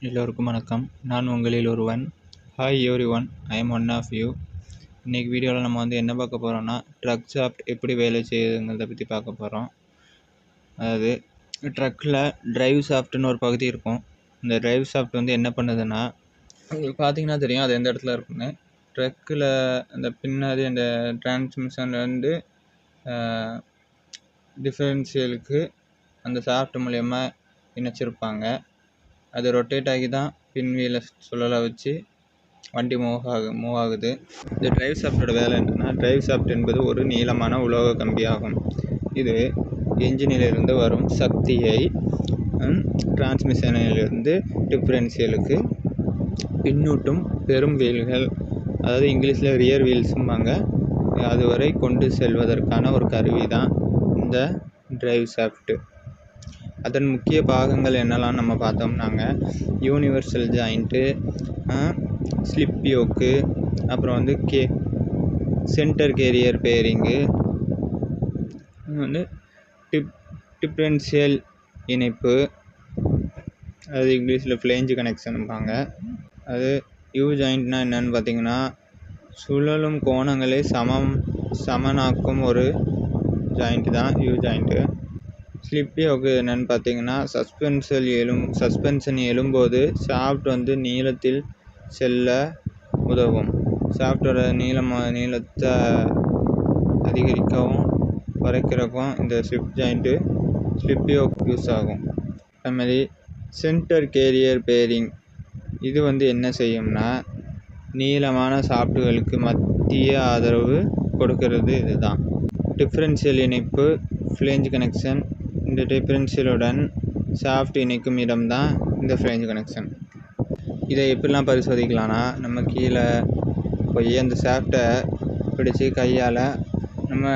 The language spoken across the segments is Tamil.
எல்லோருக்கும் வணக்கம். நான் உங்களில் ஒருவன். Hi everyone, I am one of you. இன்றைக்கி வீடியோவில் நம்ம என்ன பார்க்க போகிறோம்னா, ட்ரக் ஷாஃப்ட் எப்படி வேலை செய்யுதுங்கிறத பற்றி பார்க்க போகிறோம். அதாவது ட்ரக்கில் டிரைவ் ஷாஃப்ட்னு ஒரு பகுதி இருக்கும். இந்த டிரைவ் ஷாஃப்ட் என்ன பண்ணுதுன்னா, உங்களுக்கு பார்த்தீங்கன்னா தெரியும் அது எந்த இடத்துல இருக்குன்னு. ட்ரக்கில் அந்த பின்னாடி அந்த டிரான்ஸ்மிஷன்லேருந்து டிஃபரன்ஷியலுக்கு அந்த ஷாஃப்ட் மூலயமா இணைச்சிருப்பாங்க. அது ரொட்டேட் ஆகி தான் பின் வீலை சுழல வச்சு வண்டி மூவ் ஆகுது. இந்த டிரைவ் ஷாஃப்டோட வேலை என்னென்னா, டிரைவ் ஷாஃப்ட் என்பது ஒரு நீளமான உலோக கம்பி ஆகும். இது என்ஜினிலிருந்து வரும் சக்தியை டிரான்ஸ்மிஷனிலிருந்து டிஃபரன்ஷியலுக்கு பின்னூட்டும் பெரும் வீல்கள், அதாவது இங்கிலீஷில் ரியர் வீல்ஸும்பாங்க, அதுவரை கொண்டு செல்வதற்கான ஒரு கருவி தான் இந்த டிரைவ் ஷாஃப்ட்டு. அதன் முக்கிய பாகங்கள் என்னெல்லாம் நம்ம பார்த்தோம்னாங்க, யூனிவர்சல் ஜாயிண்ட்டு, ஸ்லிப் யோக்கு, அப்புறம் சென்டர் கேரியர் பேரிங்கு, டிஃபரன்ஷியல் இணைப்பு, அது இங்கிலீஷில் ஃப்ளேஞ்ச் கனெக்ஷன்பாங்க. அது யூ ஜாயிண்ட்னா என்னென்னு பார்த்தீங்கன்னா, சுழலும் கோணங்களை சமனாக்கும் ஒரு ஜாயிண்ட் தான் யூ ஜாயிண்ட்டு. ஸ்லிப் யோக்கு என்னென்னு பார்த்தீங்கன்னா, சஸ்பென்ஷன் எழும்போது ஷாஃப்ட் நீளத்தில் செல்ல உதவும். ஷாஃப்டோட நீளத்தை அதிகரிக்கவும் குறைக்கிறக்கும் இந்த ஸ்லிப் யோக் யூஸ் ஆகும். அதுமாதிரி சென்டர் கேரியர் பேரிங், இது என்ன செய்யும்னா, நீளமான ஷாஃப்ட்டுகளுக்கு மத்திய ஆதரவு கொடுக்கிறது. இதுதான் டிஃபரன்ஷியல் இணைப்பு, ஃப்ளேஞ்ச் கனெக்ஷன். இந்த டிஃபரன்ஷியலுடன் ஷாஃப்ட் இணைக்கும் இடம்தான் இந்த ஃப்ளேஞ்ச் கனெக்ஷன். இதை எப்படிலாம் பரிசோதிக்கலாம்னா, நம்ம கீழே போய் அந்த ஷாஃப்டை பிடிச்சி கையால் நம்ம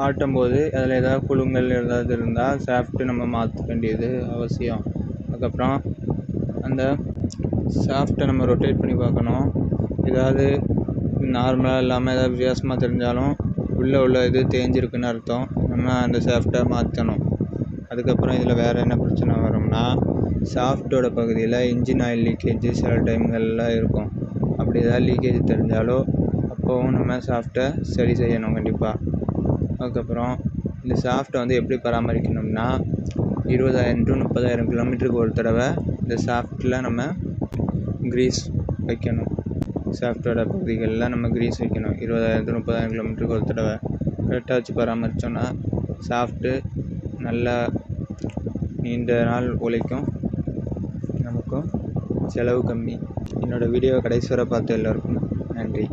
ஆட்டும்போது அதில் ஏதாவது குழுங்கள் ஏதாவது இருந்தால் ஷாஃப்ட்டு நம்ம மாற்ற வேண்டியது அவசியம். அதுக்கப்புறம் அந்த ஷாஃப்டை நம்ம ரொட்டேட் பண்ணி பார்க்கணும். ஏதாவது நார்மலாக இல்லாமல் ஏதாவது வித்தியாசமாக தெரிஞ்சாலும் உள்ள இது தேஞ்சிருக்குன்னு அர்த்தம். நம்ம அந்த ஷாஃப்டை மாற்றணும். அதுக்கப்புறம் இதில் வேறு என்ன பிரச்சனை வரும்னா, ஷாஃப்டோட பகுதியில் இன்ஜின் ஆயில் லீக்கேஜ் சில டைம்களில் இருக்கும். அப்படி ஏதாவது லீக்கேஜ் தெரிஞ்சாலோ அப்போவும் நம்ம ஷாஃப்டை சரி செய்யணும் கண்டிப்பாக. அதுக்கப்புறம் இந்த ஷாஃப்டை எப்படி பராமரிக்கணும்னா, 20,000 to 30,000 கிலோமீட்டருக்கு ஒரு தடவை இந்த ஷாஃப்டில் நம்ம கிரீஸ் வைக்கணும். ஷாஃப்டோட பகுதிகளில் நம்ம கிரீஸ் வைக்கணும். 20,000 to 30,000 கிலோமீட்டருக்கு ஒரு தடவை கரெக்டாக வச்சு பராமரித்தோன்னா ஷாஃப்ட்டு நல்லா நீண்ட நாள் உழைக்கும், நமக்கும் செலவு கம்மி. என்னோடய வீடியோவை கடைசி வரை பார்த்த எல்லோருக்கும் நன்றி.